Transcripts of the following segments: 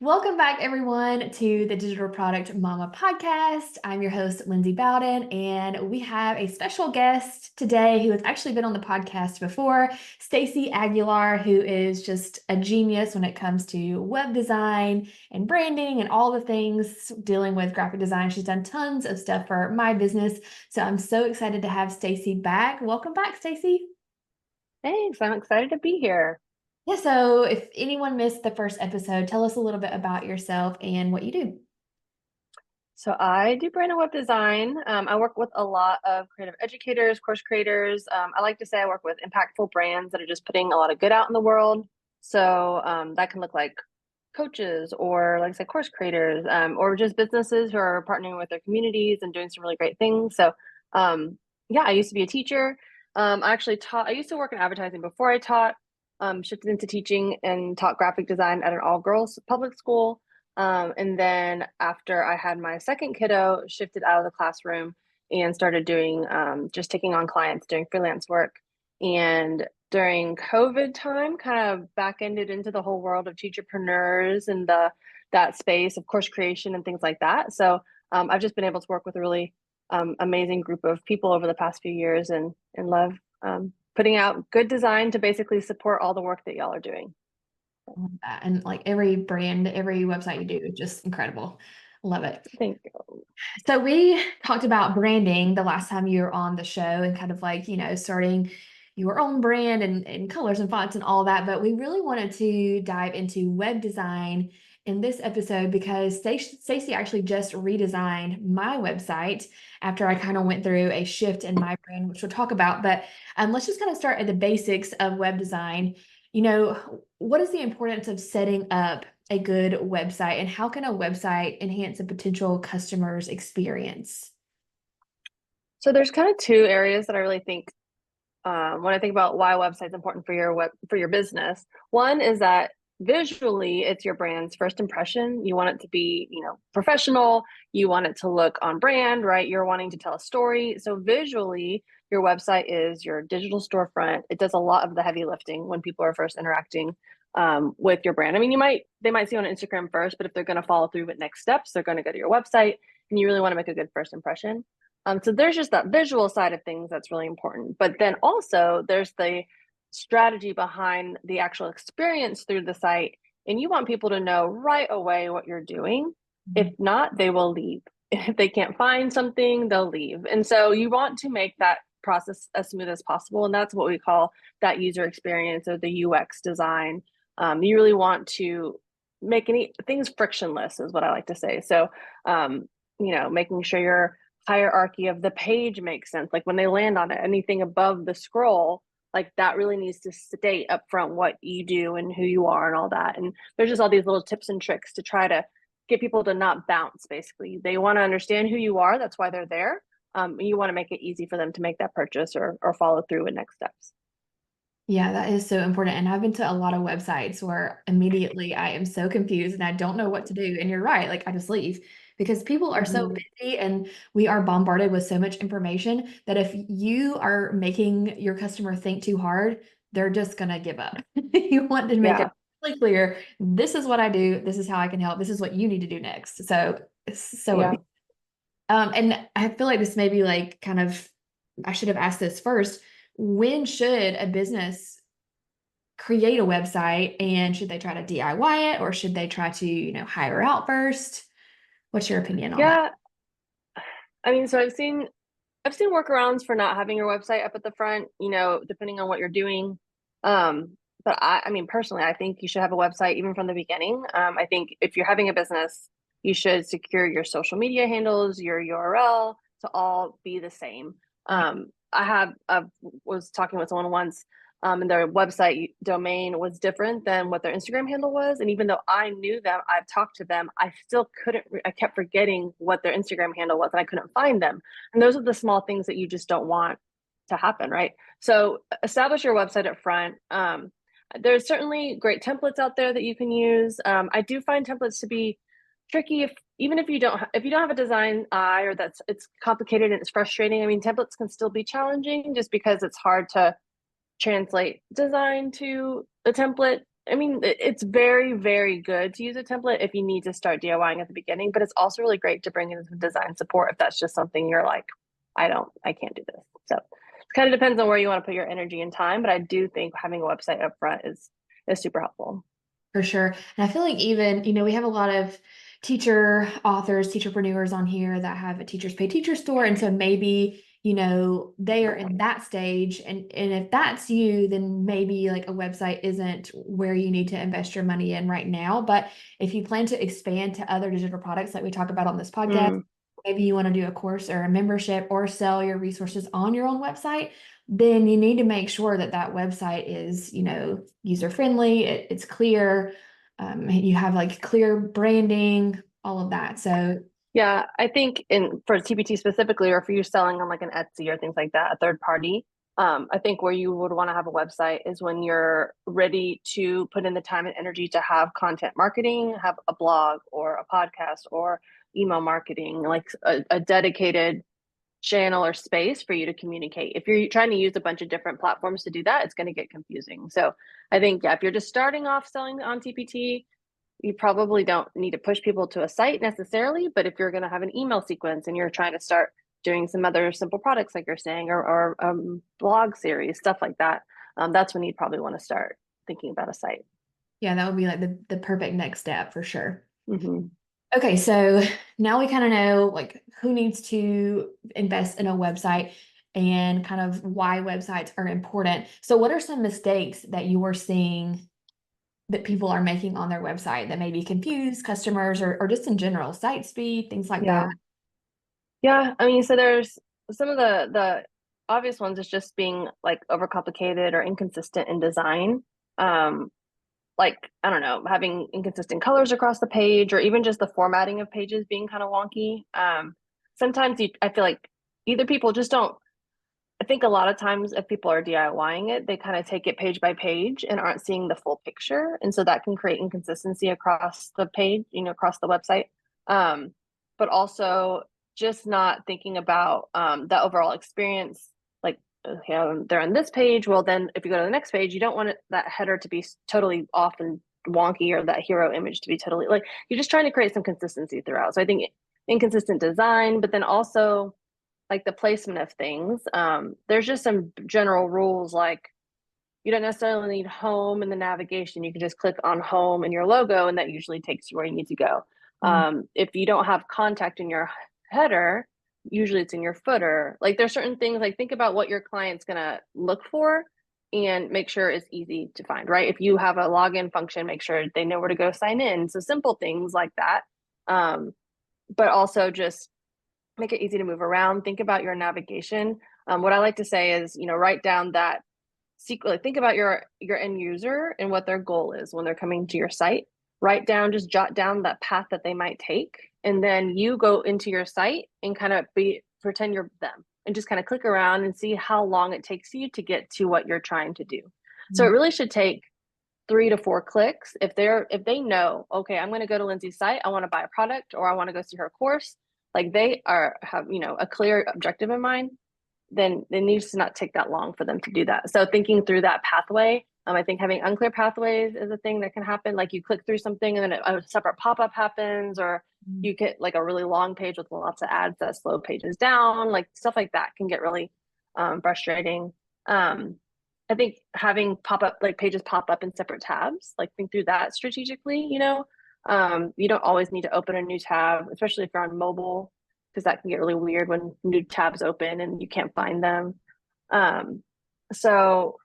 Welcome back, everyone, to the Digital Product Mama podcast. I'm your host, Lindsay Bowden, and we have a special guest today who has actually been on the podcast before, Stacy Aguilar, who is just a genius when it comes to web design and branding and all the things dealing with graphic design. She's done tons of stuff for my business, so I'm so excited to have Stacy back. Welcome back, Stacy. Thanks. I'm excited to be here. Yeah, so if anyone missed the first episode, tell us a little bit about yourself and what you do. So I do brand and web design. I work with a lot of creative educators, course creators. I like to say I work with impactful brands that are just putting a lot of good out in the world. So that can look like coaches or like I said, course creators, or just businesses who are partnering with their communities and doing some really great things. So yeah, I used to be a teacher. I actually taught, I used to work in advertising before I taught, shifted into teaching and taught graphic design at an all girls public school. And then after I had my second kiddo, shifted out of the classroom and started doing just taking on clients, doing freelance work. And during COVID time, kind of back ended into the whole world of teacherpreneurs and that space of course creation and things like that. So I've just been able to work with a really amazing group of people over the past few years and love putting out good design to basically support all the work that y'all are doing. Love that. And like every brand, every website you do is just incredible. Love it. Thank you. So we talked about branding the last time you were on the show and kind of like, starting your own brand and colors and fonts and all that. But we really wanted to dive into web design in this episode because Stacy actually just redesigned my website after I kind of went through a shift in my brand, which we'll talk about. But let's just kind of start at the basics of web design. What is the importance of setting up a good website and how can a website enhance a potential customer's experience? So there's kind of two areas that I really think when I think about why a website's important for your business. One is that visually it's your brand's first impression. You want it to be, professional. You want it to look on brand, right? You're wanting to tell a story. So visually, your website is your digital storefront. It does a lot of the heavy lifting when people are first interacting with your brand. I mean, they might see you on Instagram first, but if they're going to follow through with next steps, they're going to go to your website, and you really want to make a good first impression. So there's just that visual side of things that's really important. But then also there's the strategy behind the actual experience through the site. And you want people to know right away what you're doing. If not, they will leave. If they can't find something, they'll leave. And so you want to make that process as smooth as possible. And that's what we call that user experience or the UX design. You really want to make any things frictionless is what I like to say. So, making sure your hierarchy of the page makes sense. Like when they land on it, anything above the scroll, like that really needs to state up front what you do and who you are and all that. And there's just all these little tips and tricks to try to get people to not bounce. Basically, they want to understand who you are. That's why they're there. You want to make it easy for them to make that purchase or follow through with next steps. Yeah, that is so important. And I've been to a lot of websites where immediately I am so confused and I don't know what to do. And you're right, like I just leave because people are so Mm-hmm. busy and we are bombarded with so much information that if you are making your customer think too hard, they're just going to give up. You want to make it Yeah. really clear. This is what I do. This is how I can help. This is what you need to do next. So it's so Yeah. important. And I feel like this may be like kind of, I should have asked this first. When should a business create a website and should they try to DIY it or should they try to, hire out first? What's your opinion on that? Yeah. I mean, so I've seen workarounds for not having your website up at the front, depending on what you're doing. But I mean, personally, I think you should have a website even from the beginning. I think if you're having a business, you should secure your social media handles, your URL to all be the same. Yeah. I was talking with someone once, and their website domain was different than what their Instagram handle was. And even though I knew them, I've talked to them, I still couldn't, I kept forgetting what their Instagram handle was and I couldn't find them. And those are the small things that you just don't want to happen, right? So establish your website up front. There's certainly great templates out there that you can use. I do find templates to be tricky if even if you don't have a design eye or it's complicated and it's frustrating. I mean, templates can still be challenging just because it's hard to translate design to a template. I mean, it's very, very good to use a template if you need to start DIYing at the beginning, but it's also really great to bring in some design support if that's just something you're like, I can't do this. So it kind of depends on where you want to put your energy and time, but I do think having a website up front is super helpful. For sure. And I feel like even, we have a lot of teacher authors, teacherpreneurs on here that have a teachers pay teacher store. And so maybe, they are in that stage. And if that's you, then maybe like a website isn't where you need to invest your money in right now. But if you plan to expand to other digital products like we talk about on this podcast, Mm, maybe you want to do a course or a membership or sell your resources on your own website, then you need to make sure that that website is, user friendly, it's clear, you have like clear branding, all of that. So yeah, I think in for TPT specifically, or for you selling on like an Etsy or things like that, a third party, I think where you would want to have a website is when you're ready to put in the time and energy to have content marketing, have a blog or a podcast or email marketing, like a dedicated channel or space for you to communicate. If you're trying to use a bunch of different platforms to do that, it's going to get confusing. So I think, yeah, if you're just starting off selling on TPT, you probably don't need to push people to a site necessarily, but if you're going to have an email sequence and you're trying to start doing some other simple products like you're saying, or blog series, stuff like that, that's when you'd probably want to start thinking about a site. yeah, that would be like the perfect next step for sure. Mm-hmm. Okay, so now we kind of know like who needs to invest in a website and kind of why websites are important. So what are some mistakes that you are seeing that people are making on their website that maybe confuse customers or just in general, site speed, things like that? Yeah. Yeah. I mean, so there's some of the obvious ones is just being like overcomplicated or inconsistent in design. Um, like, I don't know, having inconsistent colors across the page or even just the formatting of pages being kind of wonky. Sometimes I feel like either people just don't, I think a lot of times if people are DIYing it, they kind of take it page by page and aren't seeing the full picture. And so that can create inconsistency across the page, across the website. But also just not thinking about the overall experience. Like, they're on this page. Well, then if you go to the next page, you don't want that header to be totally off and wonky or that hero image to be totally like, you're just trying to create some consistency throughout. So I think inconsistent design, but then also like the placement of things. There's just some general rules like you don't necessarily need home in the navigation. You can just click on home in your logo, and that usually takes you where you need to go. Mm. If you don't have contact in your header, usually it's in your footer. Like there's certain things like think about what your client's gonna look for and make sure it's easy to find, right? If you have a login function, make sure they know where to go sign in. So simple things like that. Um, but also just make it easy to move around. Think about your navigation. What I like to say is, write down that like think about your end user and what their goal is when they're coming to your site. Write down, just jot down that path that they might take, and then you go into your site and kind of pretend you're them and just kind of click around and see how long it takes you to get to what you're trying to do. So it Mm. really should take 3 to 4 clicks if they know, okay, I'm going to go to Lindsay's site, I want to buy a product or I want to go see her course, like they have a clear objective in mind, then it needs to not take that long for them to do that. So thinking through that pathway, I think having unclear pathways is a thing that can happen. Like you click through something and then a separate pop-up happens, or Mm. you get like a really long page with lots of ads that slow pages down, like stuff like that can get really frustrating. I think having pop-up like pages pop up in separate tabs, like think through that strategically, you don't always need to open a new tab, especially if you're on mobile, because that can get really weird when new tabs open and you can't find them. Um, so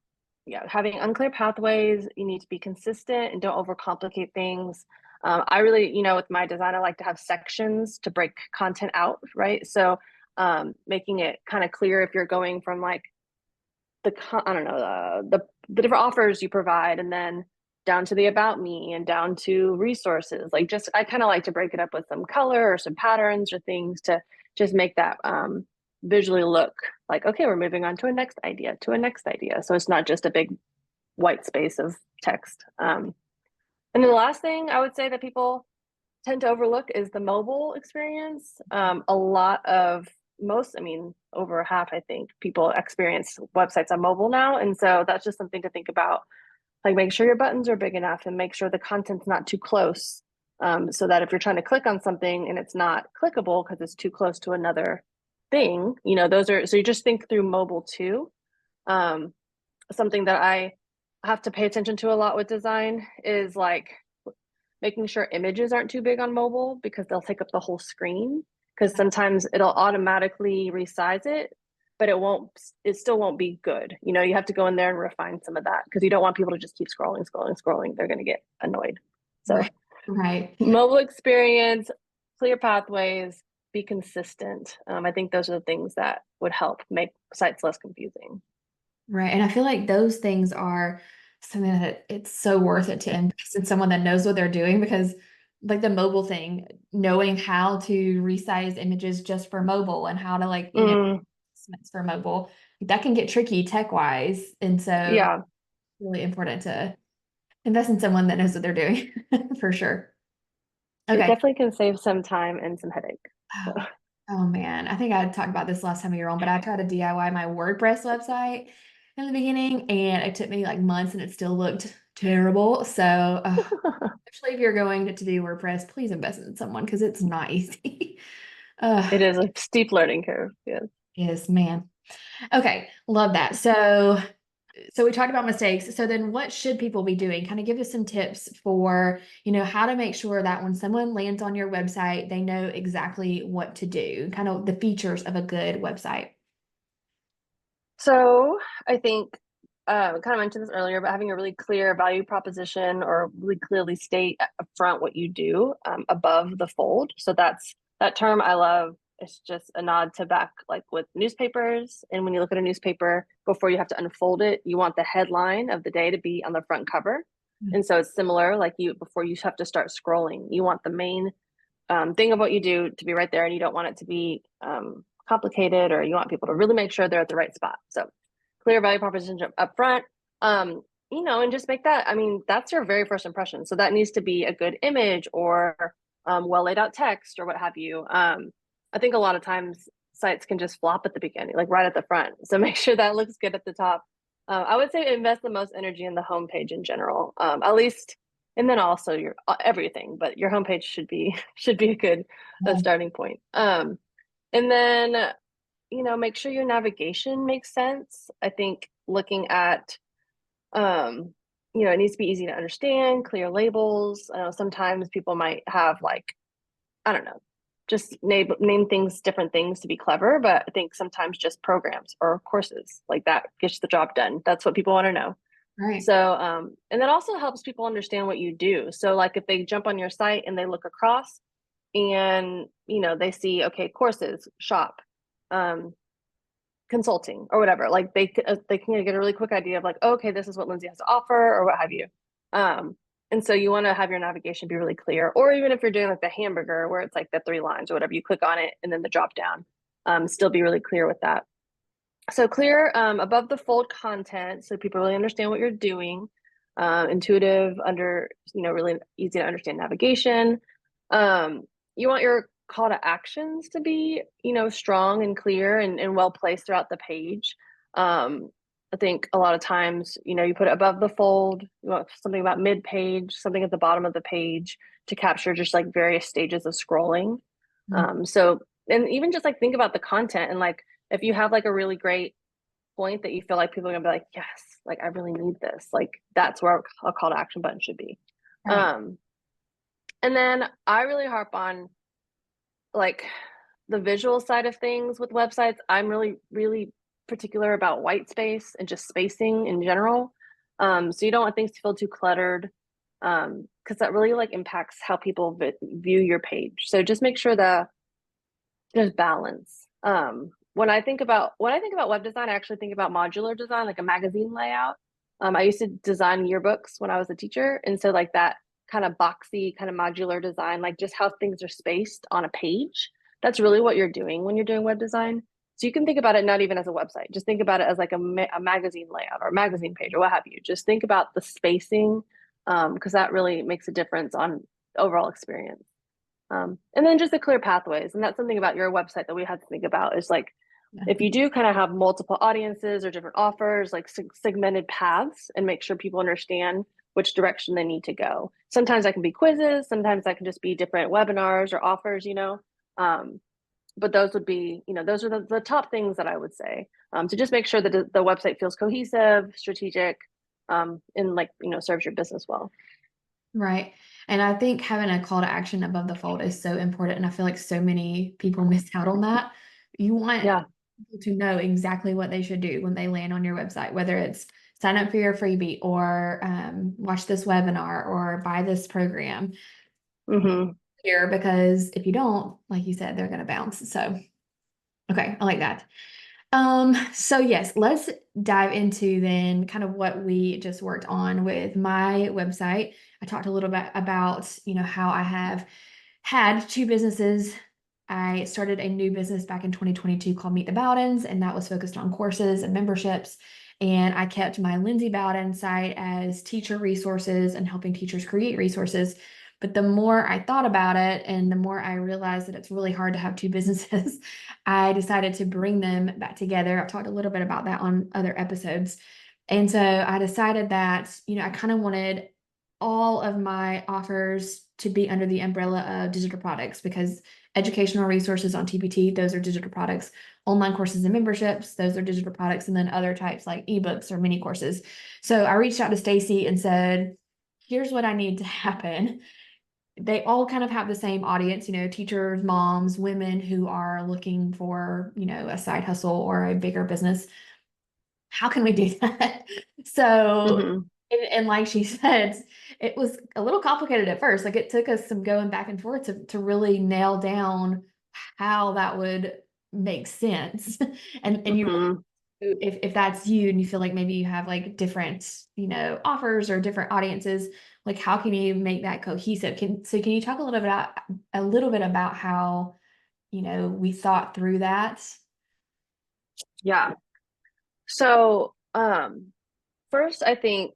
yeah, having unclear pathways, you need to be consistent and don't overcomplicate things. I really, with my design, I like to have sections to break content out, right? So making it kind of clear if you're going from like I don't know, the different offers you provide, and then down to the about me and down to resources. Like just I kind of like to break it up with some color or some patterns or things to just make that visually look like, okay, we're moving on to a next idea, to a next idea. So it's not just a big white space of text. And then the last thing I would say that people tend to overlook is the mobile experience. A lot of I mean, over half, I think, people experience websites on mobile now. And so that's just something to think about. Like make sure your buttons are big enough and make sure the content's not too close. So that if you're trying to click on something and it's not clickable because it's too close to another thing, those are, so you just think through mobile too. Um, Something that I have to pay attention to a lot with design is like making sure images aren't too big on mobile because they'll take up the whole screen. Because sometimes it'll automatically resize it, but it still won't be good. You have to go in there and refine some of that because you don't want people to just keep scrolling, scrolling, scrolling. They're going to get annoyed. So, Right. Right. mobile experience, clear pathways, be consistent. I think those are the things that would help make sites less confusing. Right. And I feel like those things are something that it's so worth it to invest in someone that knows what they're doing because like the mobile thing, knowing how to resize images just for mobile and how to like, Mm, for mobile, that can get tricky tech wise. And so yeah, really important to invest in someone that knows what they're doing for sure. it Okay. definitely can save some time and some headache. So. Oh, oh man, I think I talked about this last time you were on, but I tried to DIY my WordPress website in the beginning, and it took me like months, and it still looked terrible. So, especially if you're going to do WordPress, please invest in someone because it's not easy. It uh, is a steep learning curve. Yes. yes, man. Okay, love that. So we talked about mistakes. So then what should people be doing? Kind of give us some tips for, how to make sure that when someone lands on your website, they know exactly what to do, kind of the features of a good website. So I think kind of mentioned this earlier, but having a really clear value proposition or really clearly state upfront what you do above the fold. So that term I love. It's just a nod to back like with newspapers. And when you look at a newspaper, before you have to unfold it, you want the headline of the day to be on the front cover. And so it's similar, like before you have to start scrolling, you want the main thing of what you do to be right there, and you don't want it to be complicated, or you want people to really make sure they're at the right spot. So clear value proposition up front, and just make that. I mean, that's your very first impression. So that needs to be a good image or well laid out text or what have you. I think a lot of times sites can just flop at the beginning, like right at the front. So make sure that looks good at the top. I would say invest the most energy in the homepage in general, at least, and then also your everything, but your homepage should be a good Yeah. starting point. And then make sure your navigation makes sense. I think looking at it needs to be easy to understand, clear labels. I know sometimes people might have like, I don't know, just name things different things to be clever, but I think sometimes just programs or courses like that gets the job done. That's what people want to know. Right. So, and that also helps people understand what you do. So, like if they jump on your site and they look across and, they see, okay, courses, shop, um, consulting or whatever, like they can get a really quick idea of like, oh, okay, this is what Lindsay has to offer or what have you. Um, and so you want to have your navigation be really clear, or even if you're doing like the hamburger where it's like the 3 lines or whatever, you click on it and then the drop down, still be really clear with that. So clear above the fold content so people really understand what you're doing. Intuitive, really easy to understand navigation. You want your call to actions to be, strong and clear and well placed throughout the page. I think a lot of times, you put it above the fold, you want something about mid page, something at the bottom of the page to capture just like various stages of scrolling. So, and even just like think about the content and like, if you have like a really great point that you feel like people are gonna be like, yes, like I really need this, like that's where a call to action button should be. Right. Um, and then I really harp on like the visual side of things with websites. I'm really, really particular about white space and just spacing in general. So you don't want things to feel too cluttered, because that really like impacts how people view your page. So just make sure that there's balance. When I think about web design, I actually think about modular design, like a magazine layout. I used to design yearbooks when I was a teacher, and so like that kind of boxy, kind of modular design, like just how things are spaced on a page. That's really what you're doing when you're doing web design. So you can think about it not even as a website, just think about it as like a magazine layout or a magazine page or what have you. Just think about the spacing, because that really makes a difference on overall experience. And then just the clear pathways. And that's something about your website that we had to think about is like, If you do kind of have multiple audiences or different offers, like segmented paths, and make sure people understand which direction they need to go. Sometimes that can be quizzes, sometimes that can just be different webinars or offers, Um, but those would be, those are the top things that I would say, to just make sure that the website feels cohesive, strategic, and like, serves your business well. Right. And I think having a call to action above the fold is so important. And I feel like so many people miss out on that. You want Yeah. people to know exactly what they should do when they land on your website, whether it's sign up for your freebie or watch this webinar or buy this program Mm-hmm. here, because if you don't, like you said, they're going to bounce. So, okay, I like that. So yes, let's dive into then kind of what we just worked on with my website. I talked a little bit about, how I have had two businesses. I started a new business back in 2022 called Meet the Bowdens, and that was focused on courses and memberships. And I kept my Lindsay Bowden site as teacher resources and helping teachers create resources. But the more I thought about it and the more I realized that it's really hard to have two businesses, I decided to bring them back together. I've talked a little bit about that on other episodes. And so I decided that, I kind of wanted all of my offers to be under the umbrella of digital products, because educational resources on TPT, those are digital products. Online courses and memberships, those are digital products. And then other types like ebooks or mini courses. So I reached out to Stacy and said, here's what I need to happen. They all kind of have the same audience, teachers, moms, women who are looking for, a side hustle or a bigger business. How can we do that? So, Mm-hmm. and like she said, it was a little complicated at first. Like it took us some going back and forth to really nail down how that would make sense. And you, Mm-hmm. if that's you and you feel like maybe you have like different, offers or different audiences, like how can you make that cohesive? Can you talk a little bit about how, we thought through that? Yeah. So, first, I think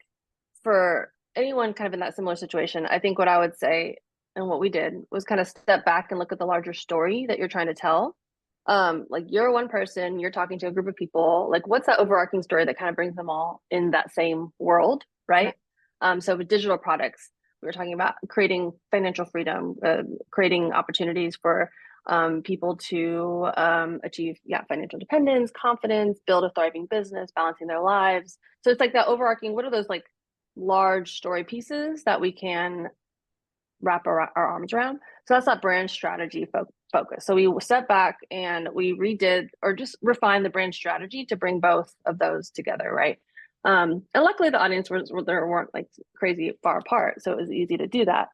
for anyone kind of in that similar situation, I think what I would say and what we did was kind of step back and look at the larger story that you're trying to tell. Like you're one person, you're talking to a group of people. Like, what's that overarching story that kind of brings them all in that same world, Right. right? So with digital products, we were talking about creating financial freedom, creating opportunities for people to achieve, financial independence, confidence, build a thriving business, balancing their lives. So it's like that overarching. What are those like large story pieces that we can wrap our arms around? So that's that brand strategy focus. So we stepped back and we redid or just refined the brand strategy to bring both of those together, right? And luckily the audience there weren't like crazy far apart, so it was easy to do that.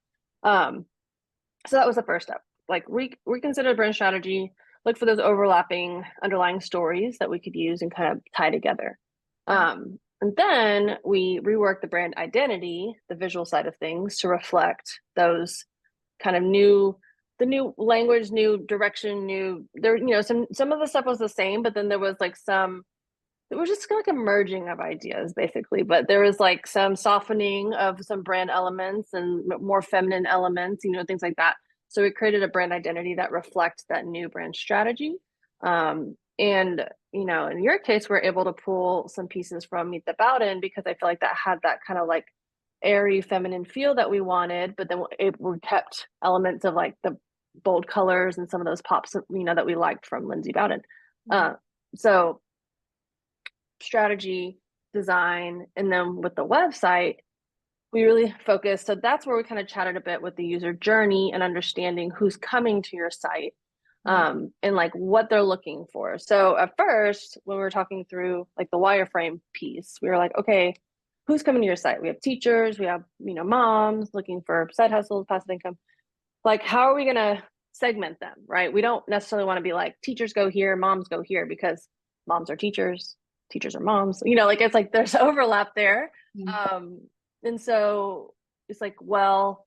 So that was the first step. Like reconsider brand strategy, look for those overlapping underlying stories that we could use and kind of tie together. And then we rework the brand identity, the visual side of things, to reflect those kind of the new language, new direction, some of the stuff was the same, but then there was like it was just like a merging of ideas basically, but there was like some softening of some brand elements and more feminine elements, things like that. So we created a brand identity that reflects that new brand strategy. And in your case, we're able to pull some pieces from Meet the Bowden because I feel like that had that kind of like airy feminine feel that we wanted, but then we kept elements of like the bold colors and some of those pops, that we liked from Lindsay Bowden. So strategy, design, and then with the website, we really focused. So that's where we kind of chatted a bit with the user journey and understanding who's coming to your site, and like what they're looking for. So at first, when we were talking through like the wireframe piece, we were like, okay, who's coming to your site? We have teachers, we have, moms looking for side hustles, passive income. Like, how are we going to segment them, right? We don't necessarily want to be like teachers go here, moms go here, because moms are teachers, teachers are moms, like it's like there's overlap there. Mhm. And so it's like, well,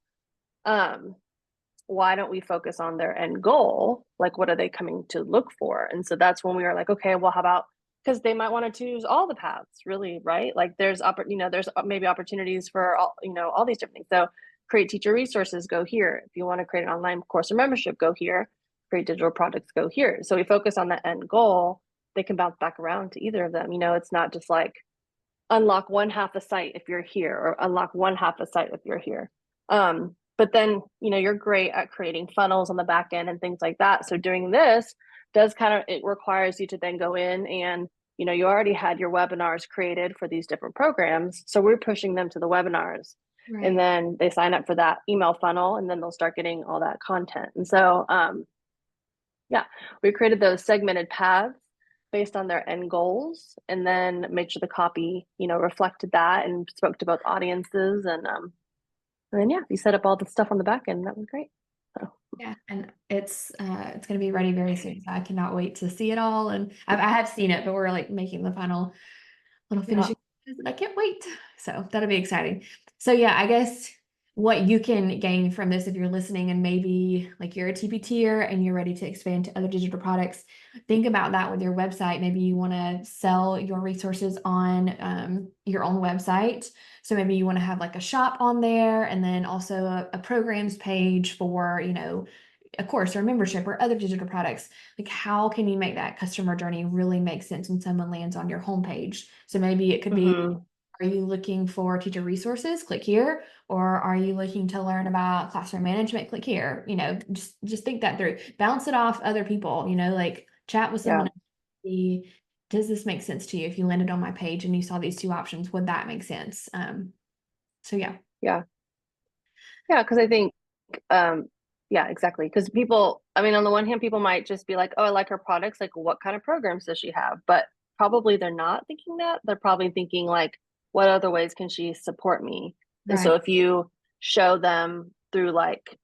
why don't we focus on their end goal? Like, what are they coming to look for? And so that's when we were like, okay, well, how about, because they might want to choose all the paths, really, right? Like there's there's maybe opportunities for all, all these different things. So create teacher resources, go here. If you want to create an online course or membership, go here. Create digital products, go here. So we focus on the end goal, they can bounce back around to either of them. It's not just like unlock one half a site if you're here, or unlock one half a site if you're here. But then, you're great at creating funnels on the back end and things like that. So doing this it requires you to then go in and, you already had your webinars created for these different programs. So we're pushing them to the webinars. And Right. then they sign up for that email funnel, and then they'll start getting all that content. And so, yeah, we created those segmented paths based on their end goals, and then made sure the copy, reflected that and spoke to both audiences. And then, yeah, we set up all the stuff on the back end. That was great. So, Yeah, and it's going to be ready very soon. So I cannot wait to see it all. And I have seen it, but we're like making the final little yeah. finishing touches, and I can't wait. So that'll be exciting. So yeah, I guess what you can gain from this if you're listening and maybe like you're a TPTer and you're ready to expand to other digital products, think about that with your website. Maybe you want to sell your resources on your own website. So maybe you want to have like a shop on there, and then also a programs page for, a course or a membership or other digital products. Like, how can you make that customer journey really make sense when someone lands on your homepage? So maybe it could be, Mm-hmm. are you looking for teacher resources? Click here. Or are you looking to learn about classroom management? Click here. Just think that through. Bounce it off other people, like chat with Yeah. someone. See, does this make sense to you? If you landed on my page and you saw these two options, would that make sense? So yeah. Yeah. Yeah. Because I think, um, yeah, exactly. Because people, I mean, on the one hand, people might just be like, oh, I like her products. Like, what kind of programs does she have? But probably they're not thinking that. They're probably thinking, like, what other ways can she support me? And so Right. if you show them through, like,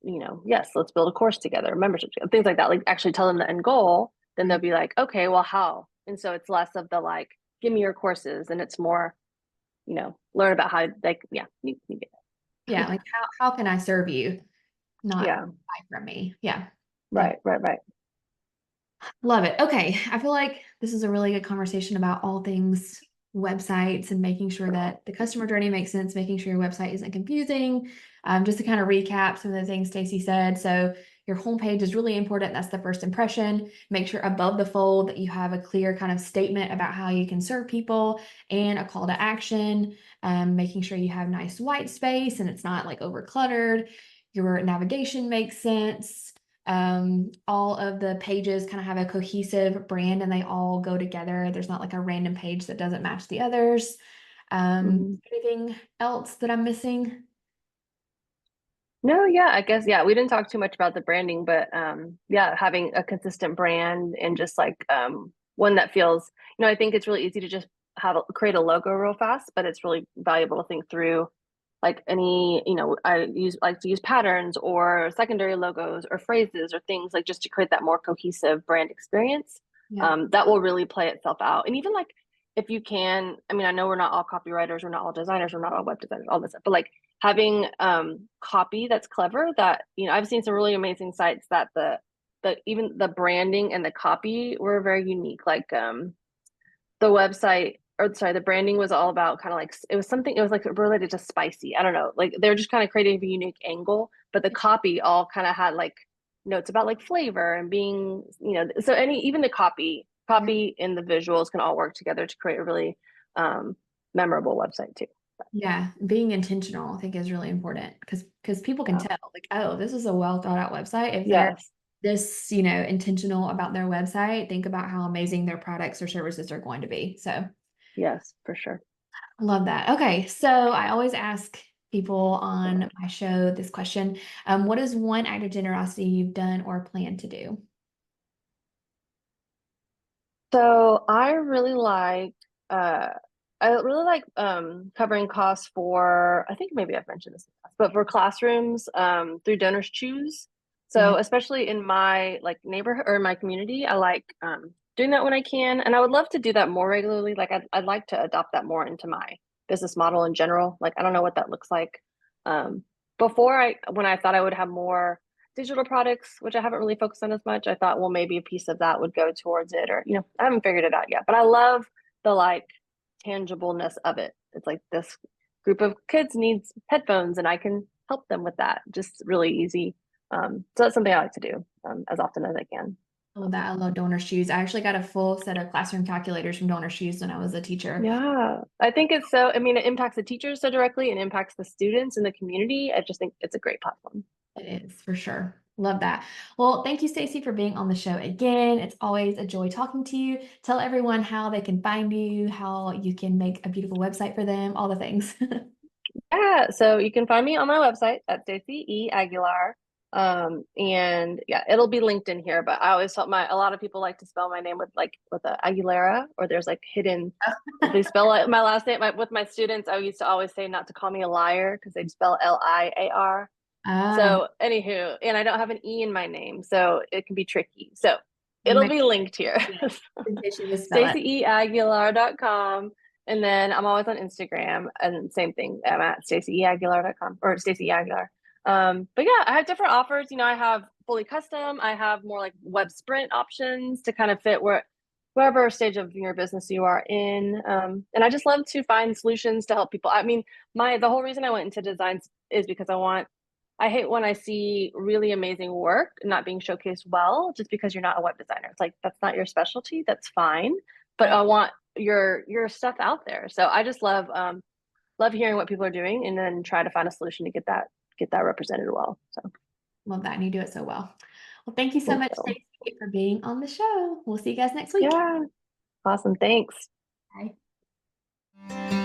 yes, let's build a course together, membership, things like that, like actually tell them the end goal, then they'll Right. be like, okay, well, how? And so it's less of the like, give me your courses, and it's more, learn about how, like, yeah, you get Yeah. it. Like, how can I serve you? Not Yeah, buy from me. Yeah. right, right, right. Love it. Okay. I feel like this is a really good conversation about all things websites and making sure that the customer journey makes sense, making sure your website isn't confusing. Just to kind of recap some of the things Stacy said. So your homepage is really important. That's the first impression. Make sure above the fold that you have a clear kind of statement about how you can serve people and a call to action. Making sure you have nice white space and it's not like over cluttered. Your navigation makes sense. All of the pages kind of have a cohesive brand and they all go together. There's not like a random page that doesn't match the others. Mhm. Anything else that I'm missing? No, yeah, I guess, yeah, we didn't talk too much about the branding, but yeah, having a consistent brand, and just like one that feels, I think it's really easy to just create a logo real fast, but it's really valuable to think through like any, like to use patterns or secondary logos or phrases or things, like just to create that more cohesive brand experience. Yeah. That will really play itself out. And even like, if you can, I mean, I know we're not all copywriters, we're not all designers, we're not all web designers, all this stuff, but like having copy that's clever, that, I've seen some really amazing sites that the even the branding and the copy were very unique. Like the website, or sorry, the branding was all about kind of like, it was something, it was like related to spicy, I don't know, like they're just kind of creating a unique angle, but the copy all kind of had like notes about like flavor and being, so even the Yeah. copy and the visuals can all work together to create a really memorable website too. Yeah. Being intentional, I think, is really important because people can Yeah. tell, like, oh, this is a well thought out website. If they're Yes. this, intentional about their website, think about how amazing their products or services are going to be. So Yes, for sure. I love that. Okay, so I always ask people on my show this question. What is one act of generosity you've done or plan to do? So uh I really like covering costs for, I think maybe I've mentioned this in the past, but for classrooms through Donors Choose. Yeah. So especially in my like neighborhood or in my community, I like doing that when I can, and I would love to do that more regularly. Like I'd like to adopt that more into my business model in general. Like I don't know what that looks like. Um when I thought I would have more digital products, which I haven't really focused on as much, I thought, well, maybe a piece of that would go towards it, or, I haven't figured it out yet, but I love the like tangibleness of it. It's like this group of kids needs headphones and I can help them with that. Just really easy. So that's something I like to do as often as I can. Oh, that I love donor shoes. I actually got a full set of classroom calculators from donor shoes when I was a teacher. Yeah, I think it's so, I mean, it impacts the teachers so directly and impacts the students and the community. I just think it's a great platform. It is for sure. Love that. Well, thank you, Stacy, for being on the show again. It's always a joy talking to you. Tell everyone how they can find you, how you can make a beautiful website for them, all the things. Yeah, so you can find me on my website at Stacy E. Aguilar. And yeah, it'll be linked in here, but I always felt a lot of people like to spell my name with a Aguilera, or there's like hidden, if they spell my last name, with my students, I used to always say not to call me a liar because they'd spell Liar. Ah, So anywho, and I don't have an E in my name, so it can be tricky. So we'll it'll make be linked here. it in case you misspell it. StacyEAguilar.com. And then I'm always on Instagram, and same thing. I'm at StacyEAguilar.com or Stacy Aguilar. But yeah, I have different offers. I have fully custom. I have more like web sprint options to kind of fit wherever stage of your business you are in. And I just love to find solutions to help people. I mean, the whole reason I went into designs is because I hate when I see really amazing work not being showcased well just because you're not a web designer. It's like that's not your specialty. That's fine, but Right. I want your stuff out there. So I just love hearing what people are doing and then try to find a solution to get that represented well. So Love that. And you do it so well. Well, thank you so thank much, you. Stacy, for being on the show. We'll see you guys next week. Yeah, awesome. Thanks. Bye.